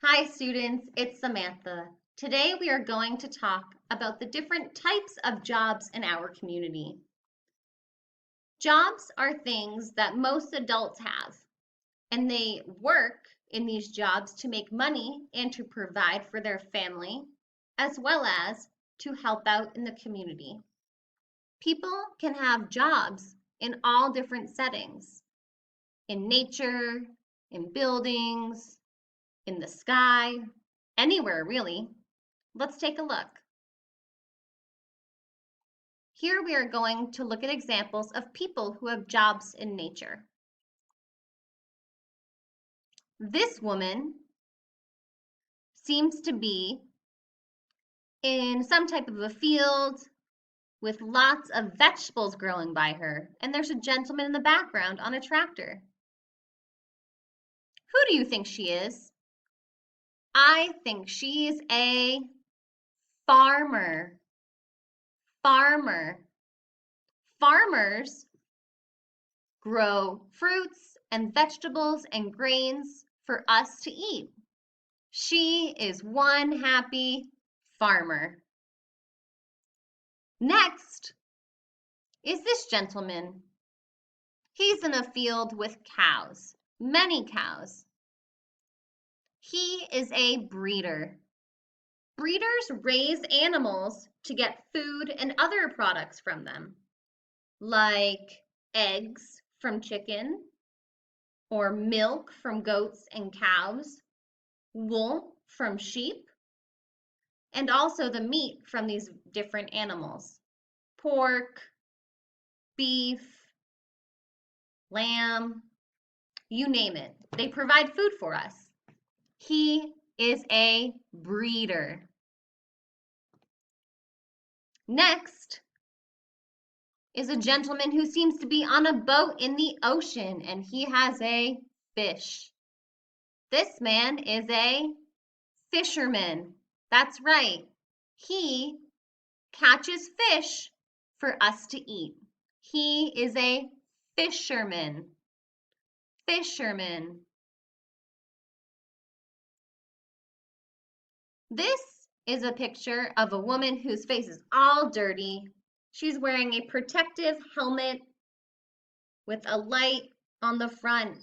Hi students, it's Samantha. Today we are going to talk about the different types of jobs in our community. Jobs are things that most adults have, and they work in these jobs to make money and to provide for their family, as well as to help out in the community. People can have jobs in all different settings, in nature, in buildings, in the sky, anywhere really. Let's take a look. Here we are going to look at examples of people who have jobs in nature. This woman seems to be in some type of a field with lots of vegetables growing by her, and there's a gentleman in the background on a tractor. Who do you think she is? I think she's a farmer. Farmer. Farmers grow fruits and vegetables and grains for us to eat. She is one happy farmer. Next is this gentleman. He's in a field with cows, many cows. He is a breeder. Breeders raise animals to get food and other products from them, like eggs from chicken, or milk from goats and cows, wool from sheep, and also the meat from these different animals. Pork, beef, lamb, you name it. They provide food for us. He is a breeder. Next is a gentleman who seems to be on a boat in the ocean, and he has a fish. This man is a fisherman. That's right. He catches fish for us to eat. He is a fisherman. Fisherman. This is a picture of a woman whose face is all dirty. She's wearing a protective helmet with a light on the front.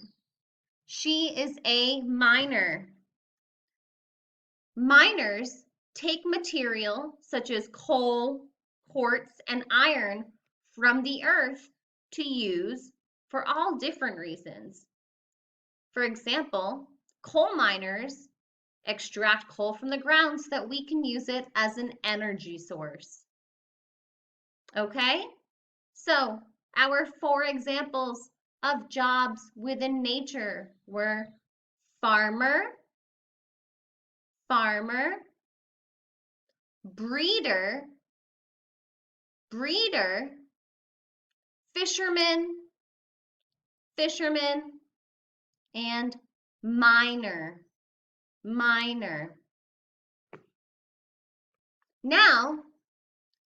She is a miner. Miners take material such as coal, quartz, and iron from the earth to use for all different reasons. For example, coal miners extract coal from the ground so that we can use it as an energy source. Okay? So, our 4 examples of jobs within nature were farmer, farmer, breeder, breeder, fisherman, fisherman, and miner, miner. Now,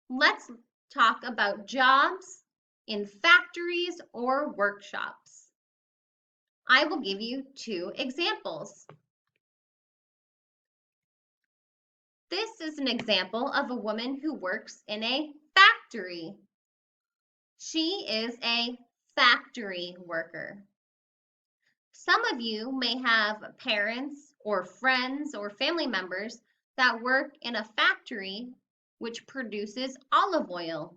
let's talk about jobs in factories or workshops. I will give you 2 examples. This is an example of a woman who works in a factory. She is a factory worker. Some of you may have parents or friends or family members that work in a factory which produces olive oil.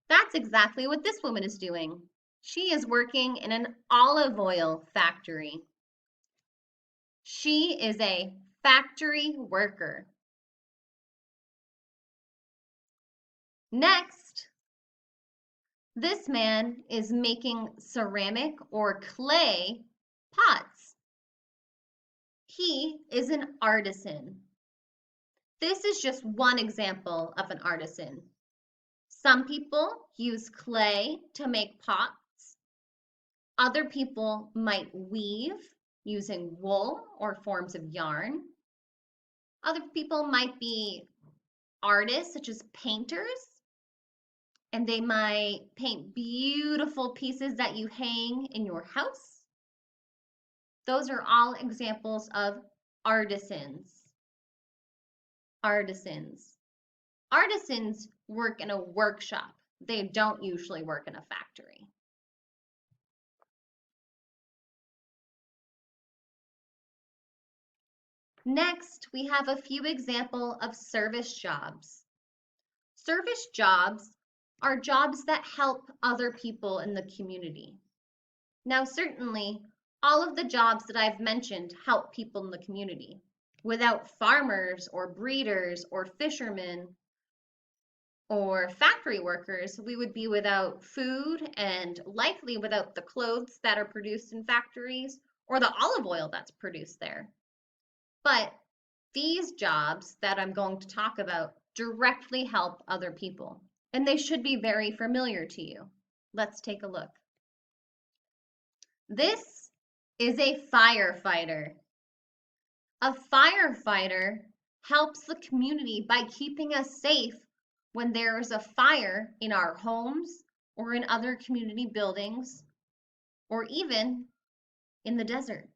That's exactly what this woman is doing. She is working in an olive oil factory. She is a factory worker. Next, this man is making ceramic or clay pots. He is an artisan. This is just one example of an artisan. Some people use clay to make pots. Other people might weave using wool or forms of yarn. Other people might be artists, such as painters, and they might paint beautiful pieces that you hang in your house. Those are all examples of artisans. Artisans. Artisans work in a workshop. They don't usually work in a factory. Next, we have a few examples of service jobs. Service jobs are jobs that help other people in the community. Now, certainly, all of the jobs that I've mentioned help people in the community. Without farmers or breeders or fishermen or factory workers, we would be without food and likely without the clothes that are produced in factories or the olive oil that's produced there. But these jobs that I'm going to talk about directly help other people, and they should be very familiar to you. Let's take a look. This is a firefighter. A firefighter helps the community by keeping us safe when there is a fire in our homes or in other community buildings or even in the desert,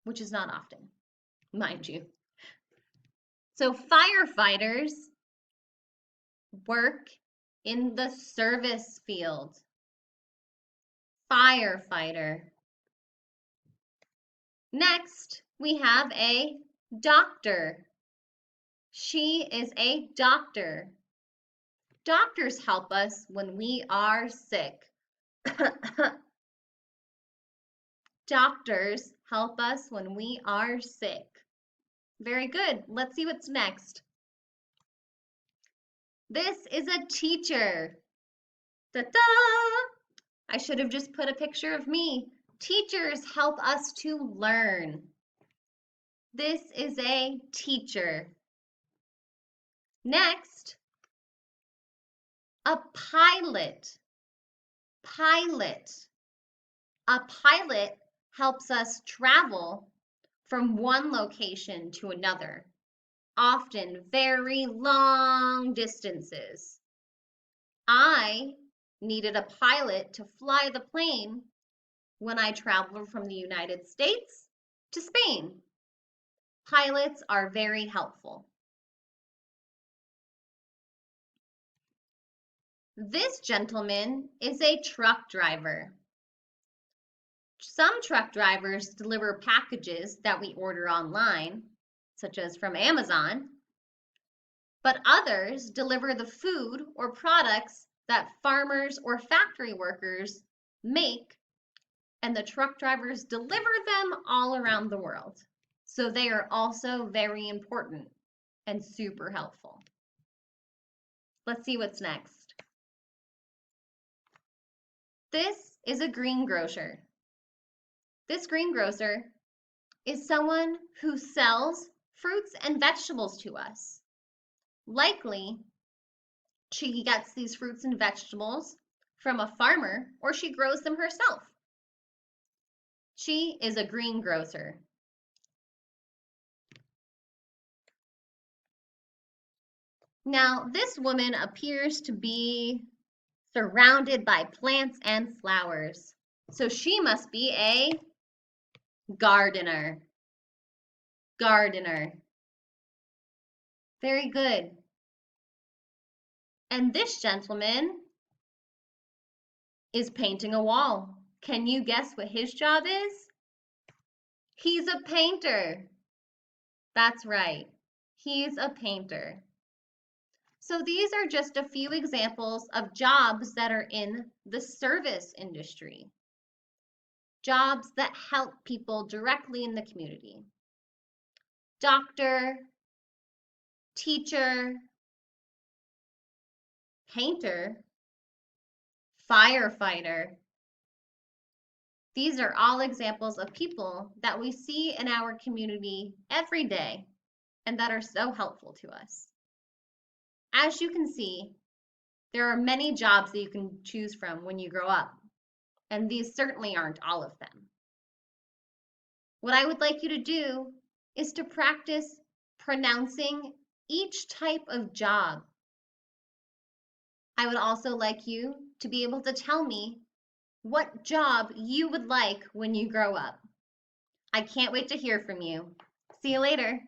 which is not often, mind you. So firefighters work in the service field. Firefighter. Next, we have a doctor. She is a doctor. Doctors help us when we are sick. Doctors help us when we are sick. Very good. Let's see what's next. This is a teacher. Ta-da! I should have just put a picture of me. Teachers help us to learn. This is a teacher. Next, a pilot. Pilot. A pilot helps us travel from one location to another, often very long distances. I needed a pilot to fly the plane when I traveled from the United States to Spain. Pilots are very helpful. This gentleman is a truck driver. Some truck drivers deliver packages that we order online, such as from Amazon, but others deliver the food or products that farmers or factory workers make, and the truck drivers deliver them all around the world. So they are also very important and super helpful. Let's see what's next. This is a greengrocer. This greengrocer is someone who sells fruits and vegetables to us. Likely, she gets these fruits and vegetables from a farmer or she grows them herself. She is a greengrocer. Now, this woman appears to be surrounded by plants and flowers. So she must be a gardener. Gardener. Very good. And this gentleman is painting a wall. Can you guess what his job is? He's a painter. That's right. He's a painter. So these are just a few examples of jobs that are in the service industry. Jobs that help people directly in the community. Doctor, teacher, painter, firefighter. These are all examples of people that we see in our community every day and that are so helpful to us. As you can see, there are many jobs that you can choose from when you grow up, and these certainly aren't all of them. What I would like you to do is to practice pronouncing each type of job. I would also like you to be able to tell me what job you would like when you grow up. I can't wait to hear from you. See you later.